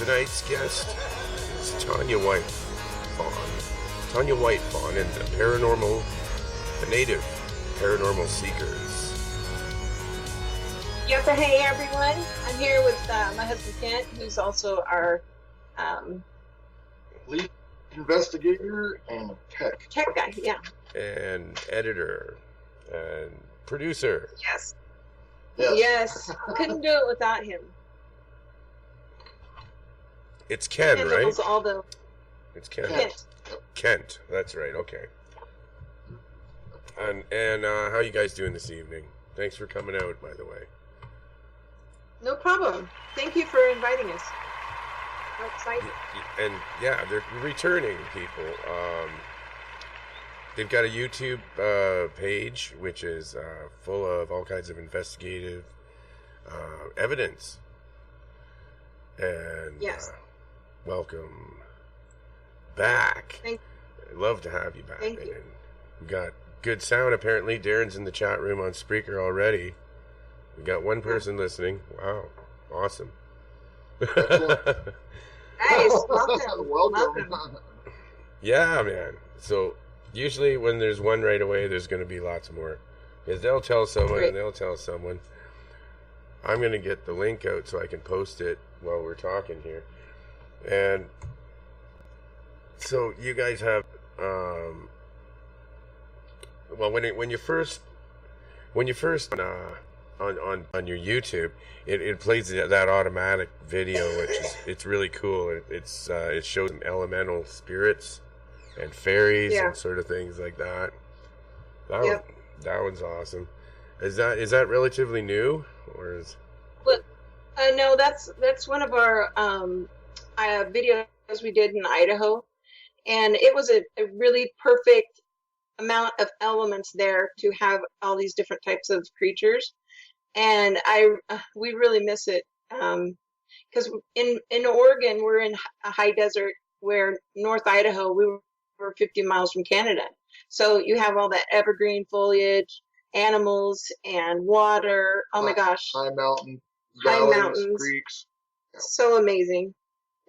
Tonight's guest is Tanya Whitefawn. Tanya Whitefawn and the native paranormal seekers. Yes, hey everyone. I'm here with my husband Kent, who's also our lead investigator and tech guy, yeah. And editor and producer. Yes. Couldn't do it without him. It's Ken, right? It's Ken. Kent. That's right. Okay. And how you guys doing this evening? Thanks for coming out, by the way. No problem. Thank you for inviting us. We're excited. And yeah, they're returning people. They've got a YouTube page which is full of all kinds of investigative evidence. And yes. Welcome back. Thank I'd love to have you back. Thank you. And we got good sound apparently. Darren's in the chat room on Spreaker already. We got one person listening. Wow. Awesome. Nice. Welcome. Yeah, man. So usually when there's one right away, there's going to be lots more. Because they'll tell someone and they'll tell someone. I'm going to get the link out so I can post it while we're talking here. And so you guys have, well, when you first on your YouTube, it plays that automatic video, which is it's really cool. It shows elemental spirits and fairies and sort of things like that. That one's awesome. Is that relatively new, or is? Well, no, that's one of our videos we did in Idaho, and it was a really perfect amount of elements there to have all these different types of creatures, and we really miss it because in Oregon we're in a high desert, where North Idaho we're 50 miles from Canada, so you have all that evergreen foliage, animals, and water. Oh my gosh, high mountains, creeks. So amazing.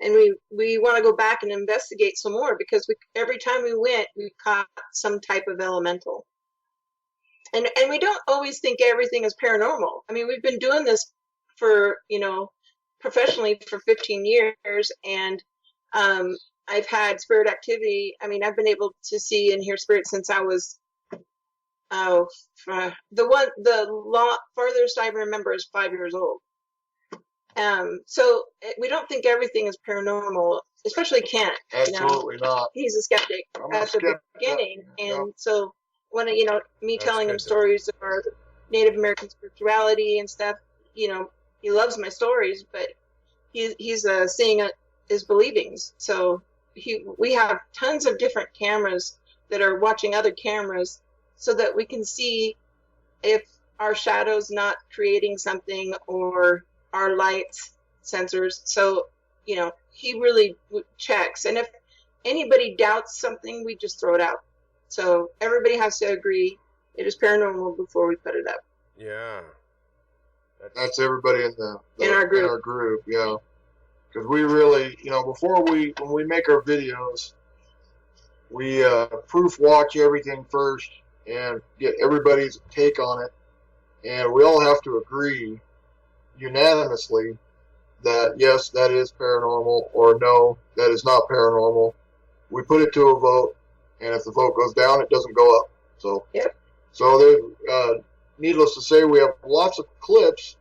And we want to go back and investigate some more, because every time we went, we caught some type of elemental. And we don't always think everything is paranormal. I mean, we've been doing this for, professionally for 15 years, and I've had spirit activity. I mean, I've been able to see and hear spirits since I was the farthest I remember is 5 years old. So we don't think everything is paranormal, especially Kent. Absolutely not. He's a skeptic at the beginning, and so when me telling him stories of our Native American spirituality and stuff, he loves my stories, but he's seeing is believing. So we have tons of different cameras that are watching other cameras, so that we can see if our shadow's not creating something, or our lights sensors. So he really checks, and if anybody doubts something, we just throw it out. So everybody has to agree it is paranormal before we put it up. Yeah, that's everybody in our group. In our group, yeah. Because we really, when we make our videos, we proof watch everything first and get everybody's take on it, and we all have to agree unanimously that yes, that is paranormal, or no, that is not paranormal. We put it to a vote, and if the vote goes down, it doesn't go up. So, needless to say, we have lots of clips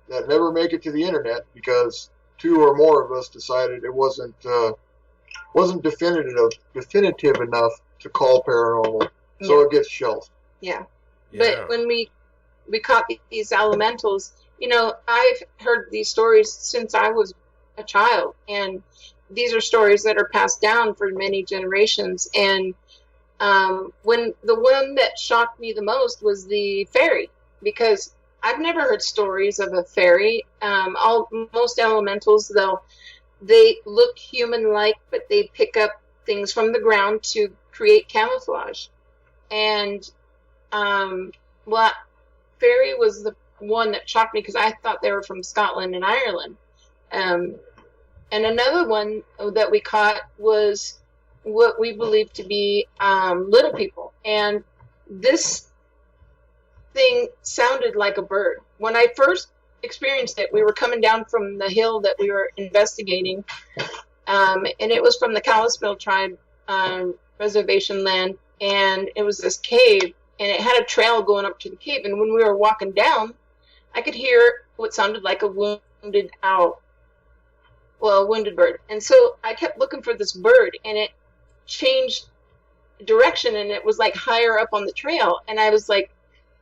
that never make it to the internet because 2 or more of us decided it wasn't definitive enough to call paranormal, so it gets shelved. Yeah. But when we caught these elementals, I've heard these stories since I was a child, and these are stories that are passed down for many generations. And when the one that shocked me the most was the fairy, because I've never heard stories of a fairy. Most elementals, they look human-like, but they pick up things from the ground to create camouflage. And fairy was the one that shocked me, because I thought they were from Scotland and Ireland. And another one that we caught was what we believed to be little people. And this thing sounded like a bird. When I first experienced it, we were coming down from the hill that we were investigating, and it was from the Kalispel tribe reservation land, and it was this cave, and it had a trail going up to the cave. And when we were walking down, I could hear what sounded like a wounded owl. Well, a wounded bird. And so I kept looking for this bird, and it changed direction, and it was like higher up on the trail. And I was like,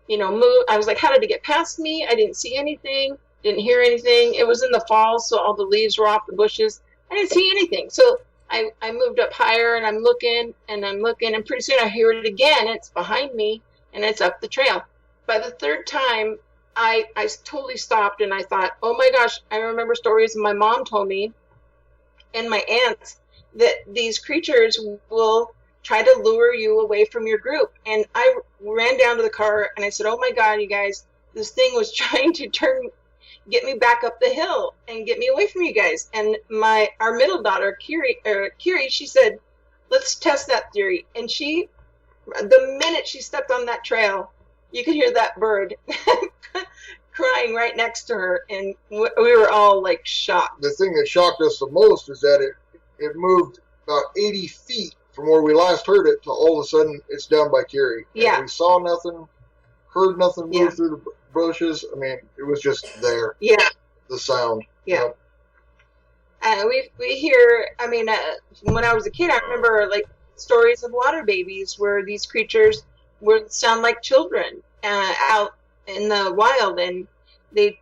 move. I was like, how did it get past me? I didn't see anything, didn't hear anything. It was in the fall, so all the leaves were off the bushes. I didn't see anything. So I moved up higher, and I'm looking, and pretty soon I hear it again. It's behind me, and it's up the trail. By the third time, I totally stopped, and I thought, oh my gosh, I remember stories my mom told me and my aunts that these creatures will try to lure you away from your group. And I ran down to the car, and I said, oh my God, you guys, this thing was trying to get me back up the hill and get me away from you guys. And our middle daughter, Kiri, she said, let's test that theory. And the minute she stepped on that trail, you could hear that bird crying right next to her, and we were all like shocked. The thing that shocked us the most is that it moved about 80 feet from where we last heard it to all of a sudden it's down by Kiri. Yeah. And we saw nothing, heard nothing move through the bushes. I mean, it was just there. Yeah. The sound. Yeah. We hear, when I was a kid, I remember like stories of water babies where these creatures would sound like children out in the wild, and they,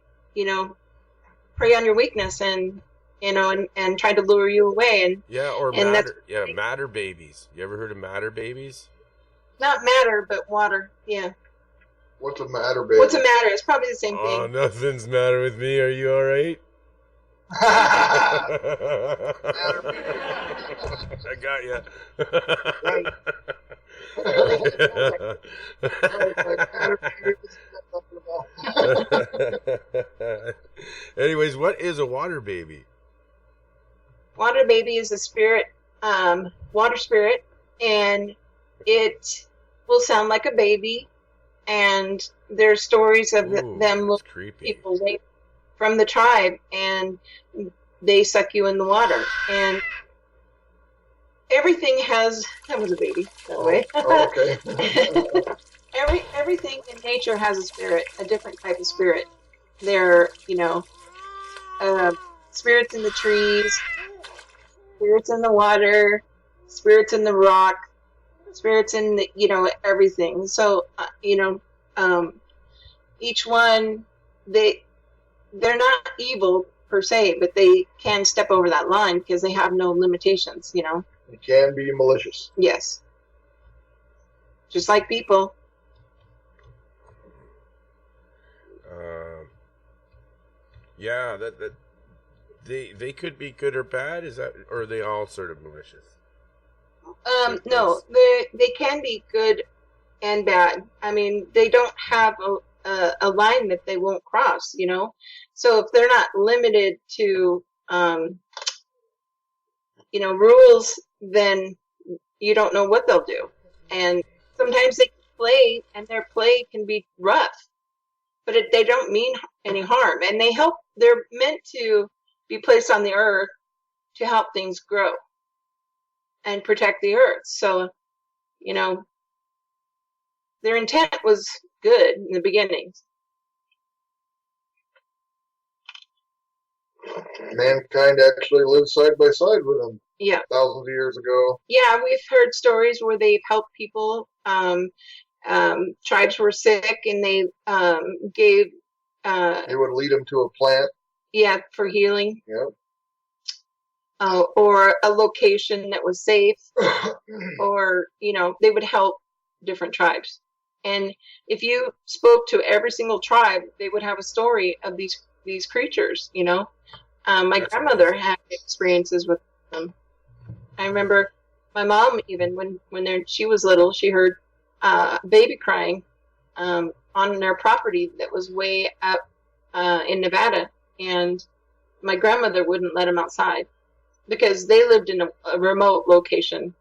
prey on your weakness and try to lure you away. Matter babies. You ever heard of matter babies? Not matter, but water. Yeah. What's a matter baby? What's a matter? It's probably the same thing. Oh, nothing's matter with me. Are you all right? I got you. Anyways, what is a water baby? Water baby is a spirit, water spirit, and it will sound like a baby. And there's stories of them with people from the tribe, and they suck you in the water. And everything that was a baby, by the way. Okay. Everything in nature has a spirit, a different type of spirit. There, spirits in the trees, spirits in the water, spirits in the rock, spirits in the, everything. So, each one, they're not evil per se, but they can step over that line because they have no limitations, They can be malicious. Yes. Just like people. That they could be good or bad. Is that, or are they all sort of malicious? No, they can be good and bad. They don't have a line that they won't cross, So if they're not limited to, rules, then you don't know what they'll do. And sometimes they play, and their play can be rough, but they don't mean any harm. And they're meant to be placed on the earth to help things grow and protect the earth. So, their intent was good in the beginning. Mankind actually lived side by side with them. Yeah. Thousands of years ago. Yeah, we've heard stories where they've helped people. Tribes were sick, and they gave. They would lead them to a plant. Yeah, for healing. Yep. Or a location that was safe, or they would help different tribes. And if you spoke to every single tribe, they would have a story of these creatures. My grandmother had experiences with them. I remember my mom, even when she was little, she heard baby crying on their property that was way up in Nevada, and my grandmother wouldn't let them outside because they lived in a remote location,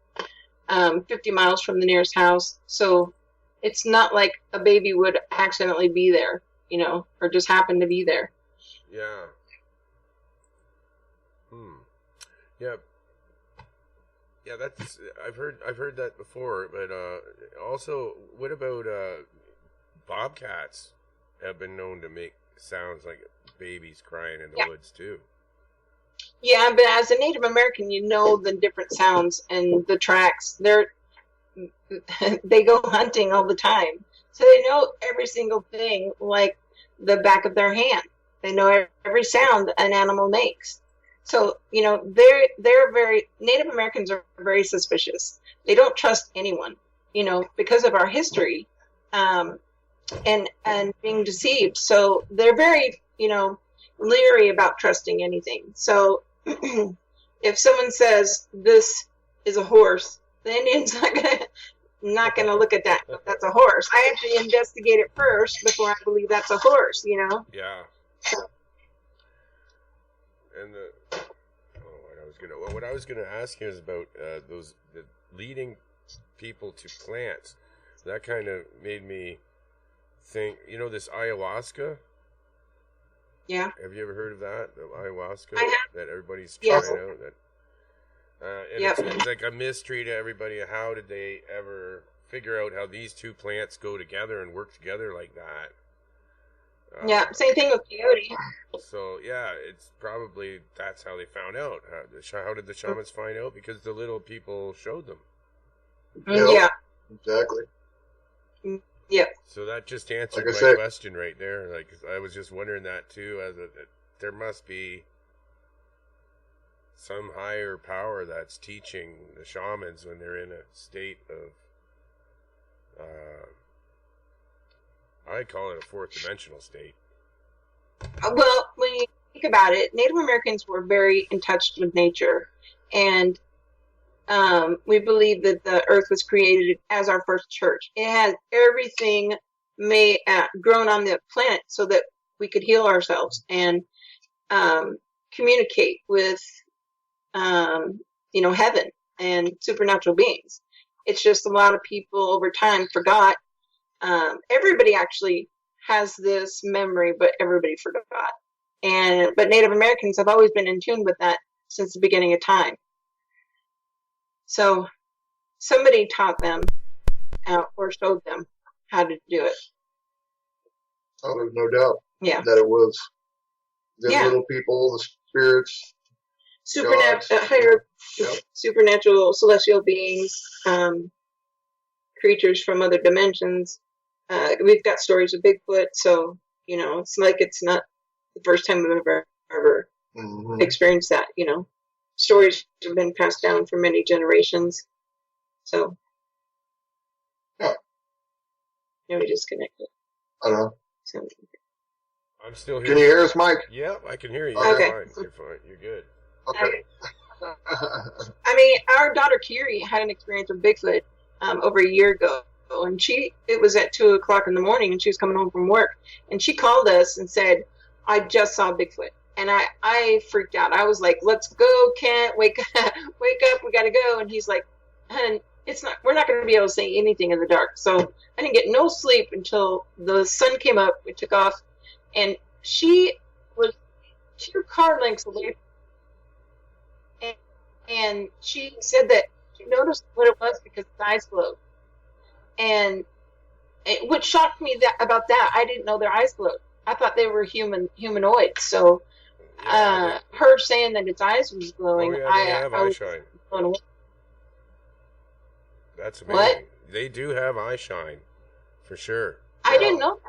50 miles from the nearest house. So it's not like a baby would accidentally be there, or just happen to be there. Yeah. Yeah. Yeah, that's I've heard that before, but also, what about bobcats have been known to make sounds like babies crying in the woods too. Yeah, but as a Native American, you know the different sounds and the tracks. They go hunting all the time, so they know every single thing like the back of their hand. They know every sound an animal makes. So, they're very, Native Americans are very suspicious. They don't trust anyone, because of our history, and being deceived. So they're very, leery about trusting anything. So if someone says this is a horse, the Indian's not gonna look at that. That's a horse. I have to investigate it first before I believe that's a horse, Yeah. And what I was gonna ask you is about the leading people to plants. That kind of made me think. This ayahuasca. Yeah. Have you ever heard of that? The ayahuasca I have. that everybody's trying out. And Yep. it's like a mystery to everybody. How did they ever figure out how these two plants go together and work together like that? Yeah, same thing with peyote. So yeah, it's probably that's how they found out. How did the shamans find out? Because the little people showed them. Yeah. Exactly. Yeah. So that just answered Like my question right there. Like I was just wondering that too. There must be some higher power that's teaching the shamans when they're in a state of I call it a fourth dimensional state. Well, when you think about it, Native Americans were very in touch with nature, and we believe that the earth was created as our first church. It had everything grown on the planet so that we could heal ourselves and communicate with, heaven and supernatural beings. It's just a lot of people over time forgot. Everybody actually has this memory, but everybody forgot. But Native Americans have always been in tune with that since the beginning of time. So somebody taught them or showed them how to do it. Oh, there's no doubt. Yeah. That it was the little people, the spirits, supernatural celestial beings, creatures from other dimensions. We've got stories of Bigfoot, so it's like it's not the first time we've ever experienced that. Stories have been passed down for many generations. So, we disconnected. I don't know. So, I'm still here. Can you hear us, Mike? Yeah, I can hear you. Okay. You're fine. You're good. Okay. I mean, our daughter Kiri had an experience with Bigfoot over a year ago, and it was at 2:00 in the morning, and she was coming home from work, and she called us and said, "I just saw Bigfoot." And I freaked out. I was like, "Let's go, Kent! Wake up! We gotta go!" And he's like, "Hun, we're not going to be able to see anything in the dark." So I didn't get no sleep until the sun came up. We took off, and she was 2 car lengths away. And she said that she noticed what it was because his eyes glowed. And what shocked me about that, I didn't know their eyes glowed. I thought they were humanoids. So her saying that its eyes was glowing, they have eye shine. That's amazing. What? They do have eye shine, for sure. I didn't know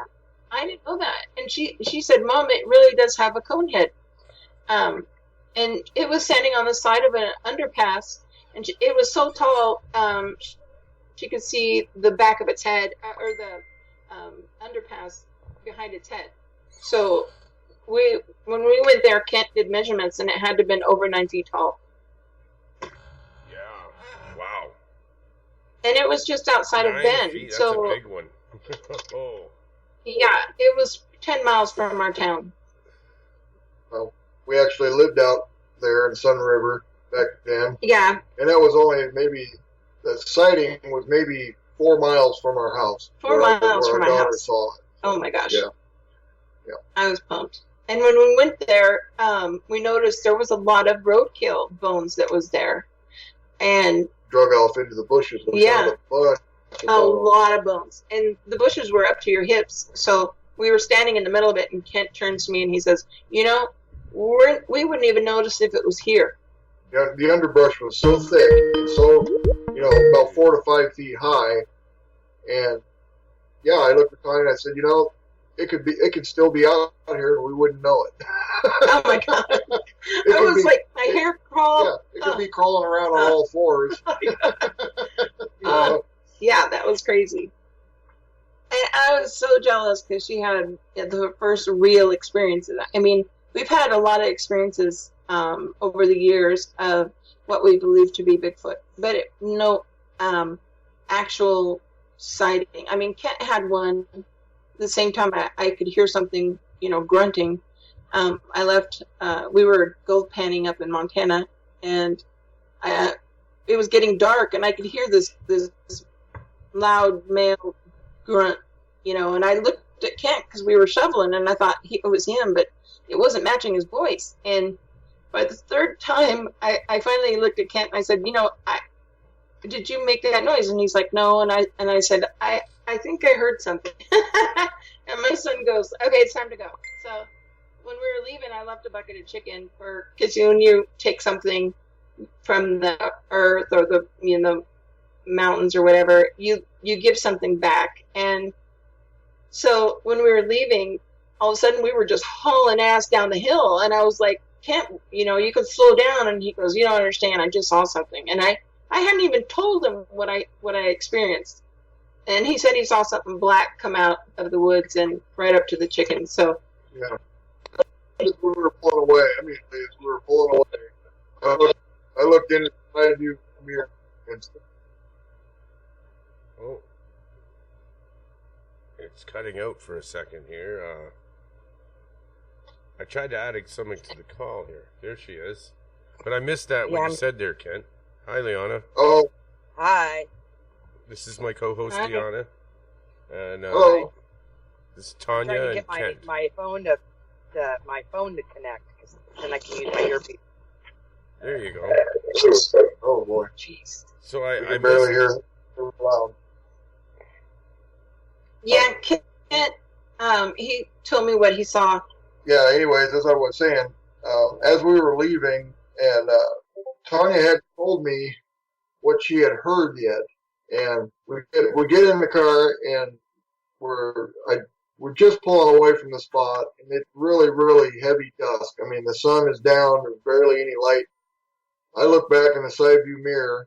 that. And she said, "Mom, it really does have a cone head." And it was standing on the side of an underpass, and it was so tall, she could see the back of its head, or the underpass behind its head. So when we went there, Kent did measurements, and it had to have been over 9 feet tall. Yeah. Wow. And it was just outside of Bend. Feet, that's so a big one. Oh. Yeah, it was 10 miles from our town. Well, we actually lived out there in Sun River back then. Yeah. And that was only maybe, the sighting was maybe 4 miles from our house. 4 miles from my house. Saw it. Oh my gosh. Yeah. Yeah. I was pumped. And when we went there, we noticed there was a lot of roadkill bones that was there. And drug off into the bushes. Yeah. A lot of bones. And the bushes were up to your hips. So we were standing in the middle of it, and Kent turns to me and he says, you know, we wouldn't even notice if it was here. Yeah, the underbrush was so thick and so, you know, about 4 to 5 feet high. And yeah, I looked at Tanya and I said, you know, it could still be out here and we wouldn't know it. Oh my God. I was like, my hair crawled. Yeah, it could be crawling around on all fours. You know? Yeah, that was crazy. And I was so jealous because she had the first real experience of that. I mean, we've had a lot of experiences over the years of what we believe to be Bigfoot, but no actual sighting. I mean, Kent had one. The same time I could hear something, you know, grunting. I left, we were gold panning up in Montana, and it was getting dark, and I could hear this loud male grunt, you know, and I looked at Kent because we were shoveling, and I thought it was him, but it wasn't matching his voice. And by the third time, I finally looked at Kent, and I said, you know, did you make that noise? And he's like, no. And I said, I think I heard something. And my son goes, okay, it's time to go. So when we were leaving, I left a bucket of chicken because when you take something from the earth or the, you know, mountains or whatever, you give something back. And so when we were leaving, all of a sudden we were just hauling ass down the hill. And I was like, Kent, you know, you could slow down. And he goes, you don't understand. I just saw something. And I hadn't even told him what I experienced. And he said he saw something black come out of the woods and right up to the chickens. So yeah, we were pulling away. I mean, we were pulling away. I looked in the side view mirror and stuff. Oh, it's cutting out for a second here. I tried to add something to the call here. There she is, but I missed that what you said there, Kent. Hi, Liana. Oh, hi. This is my co-host, Hi. Liana. And this is I'm Tanya trying to and get Kent. my phone to connect, because then I can use my earpiece. There you go. oh boy. Jeez. So I I can barely missed, hear it. It was loud. yeah, Kent, he told me what he saw. Yeah, anyways, as I was saying, as we were leaving, and Tanya had told me what she had heard yet, and we get in the car, and we're just pulling away from the spot, and it's really, really heavy dusk. I mean, the sun is down, there's barely any light. I look back in the side view mirror,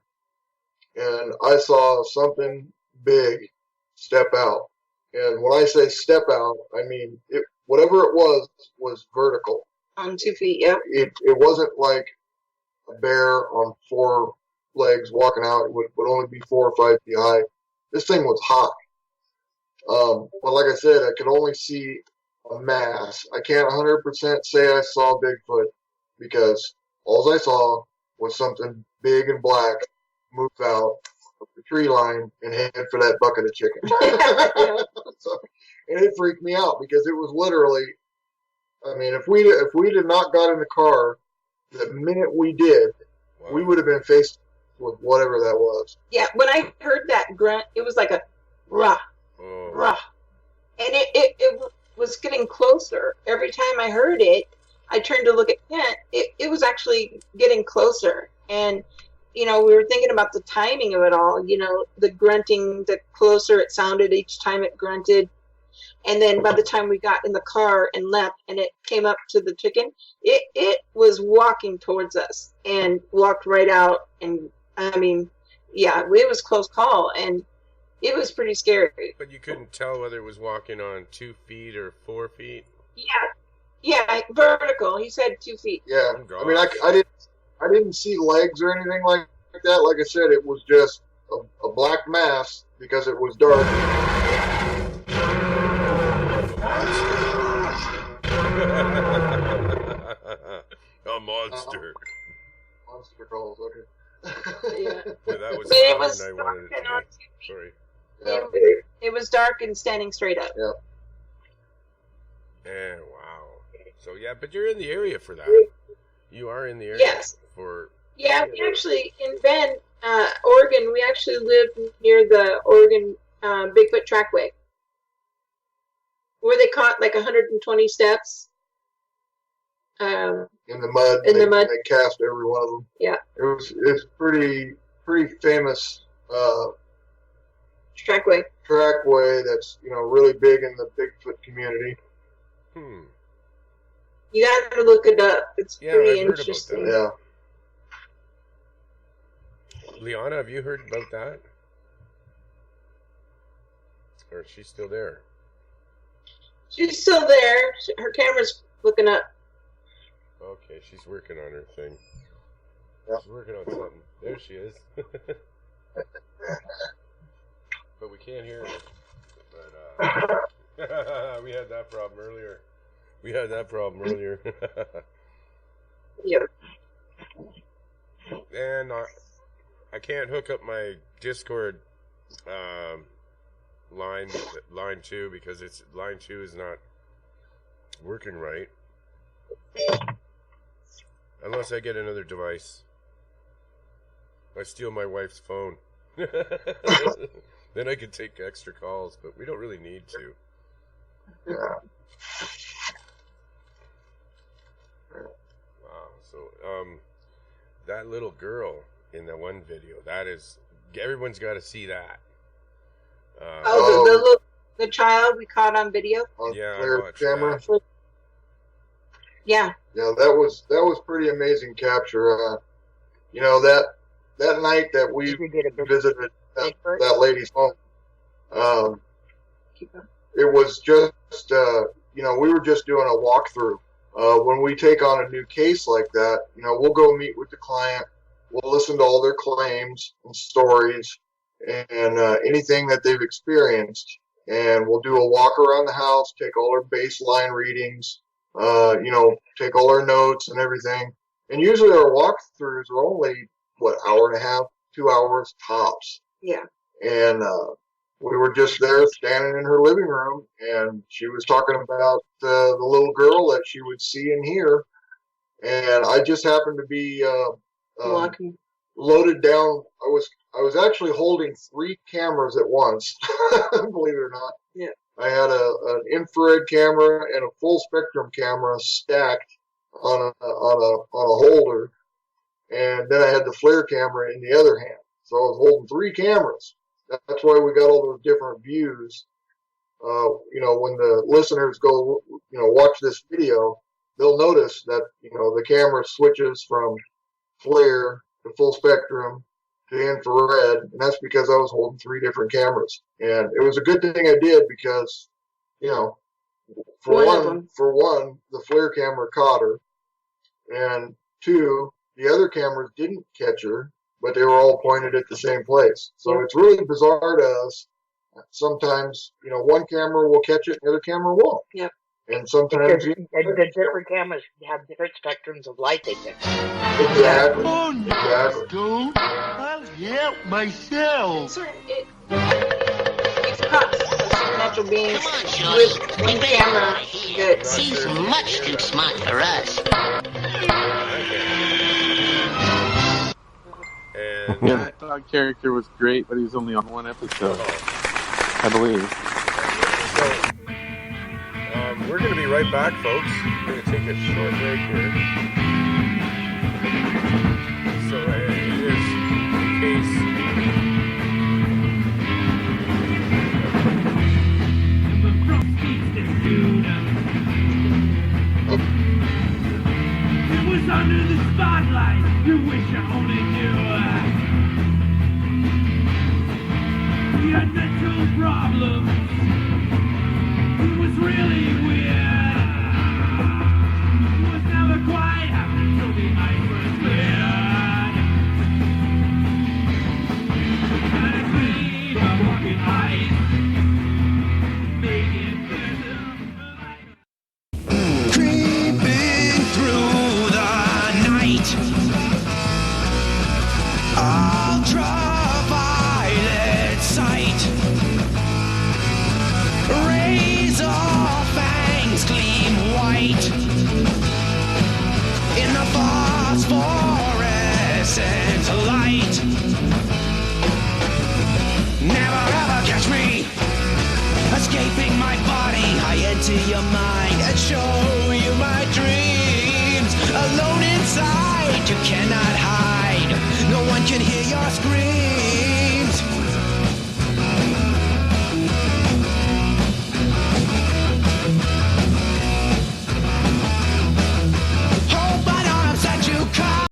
and I saw something big step out. And when I say step out, I mean whatever it was vertical. On 2 feet, yeah. It wasn't like a bear on 4 legs walking out. It would only be 4 or 5 feet high. This thing was high. But like I said, I could only see a mass. I can't 100% say I saw Bigfoot because all I saw was something big and black move out of the tree line and head for that bucket of chicken. And it freaked me out because it was literally, I mean, if we did not got in the car the minute we did, we would have been faced with whatever that was. Yeah, when I heard that grunt, it was like a rah, rah. And it was getting closer. Every time I heard it, I turned to look at Kent. It was actually getting closer. And, you know, we were thinking about the timing of it all. You know, the grunting, the closer it sounded each time it grunted. And then by the time we got in the car and left and it came up to the chicken, it was walking towards us and walked right out. And, I mean, yeah, it was close call. And it was pretty scary. But you couldn't tell whether it was walking on 2 feet or 4 feet? Yeah, vertical. He said 2 feet. Yeah, Oh, I mean, I didn't see legs or anything like that. Like I said, it was just a black mass because it was dark. A monster. Monster calls, okay. Yeah. But that was It loud was and I dark wanted it and to on be. Sorry. Yeah. It was dark and standing straight up. Yeah. And wow. So yeah, but you're in the area for that. You are in the area Yes. for. Yeah, we actually, in Bend, Oregon, we actually live near the Oregon Bigfoot Trackway, where they caught like 120 steps. In the mud. They cast every one of them. Yeah. It's pretty famous Trackway that's really big in the Bigfoot community. You got to look it up. It's pretty interesting. Yeah. Liana, have you heard about that? Or is she still there? She's still there. Her camera's looking up. Okay, she's working on her thing. Yep. She's working on something. There she is. But we can't hear her. But we had that problem earlier. Yep. And I can't hook up my Discord line 2 because line 2 is not working right. Unless I get another device. I steal my wife's phone. Then I can take extra calls, but we don't really need to. Yeah. Wow. So, that little girl in the one video, everyone's got to see that. The child we caught on video. On yeah, clear camera. That. Yeah. Yeah, that was pretty amazing capture. That night that we visited that lady's home, it was just we were just doing a walkthrough. When we take on a new case like that, we'll go meet with the client. We'll listen to all their claims and stories and anything that they've experienced. And we'll do a walk around the house, take all our baseline readings, take all our notes and everything. And usually our walkthroughs are only, hour and a half, 2 hours tops. Yeah. And we were just there standing in her living room, and she was talking about the little girl that she would see and hear. And I just happened to be loaded down. I was actually holding 3 cameras at once, believe it or not. Yeah. I had an infrared camera and a full spectrum camera stacked on a holder, and then I had the FLIR camera in the other hand. So I was holding 3 cameras. That's why we got all those different views. When the listeners go, watch this video, they'll notice that, the camera switches from FLIR to full spectrum to infrared, and that's because I was holding 3 different cameras. And it was a good thing I did because, for one, the FLIR camera caught her, and 2, the other cameras didn't catch her, but they were all pointed at the same place. So it's really bizarre to us. Sometimes, one camera will catch it, the other camera won't. Yep. And sometimes the different cameras have different spectrums of light they pick. Exactly. Don't. I'll help myself. It's caught supernatural beings with one camera. Good. She's much too smart for us. And yeah, that dog character was great, but he was only on 1 episode, I believe. So, we're going to be right back, folks. We're going to take a short break here. So it is in case. It was under the spotlight. You wish you only knew. He had mental problems. He was really weird. Was never quite happy till the ice was cleared. And a clean of walking ice made it better. Creeping through the Never ever catch me escaping my body. I enter your mind and show you my dreams. Alone inside, you cannot hide. No one can hear your screams.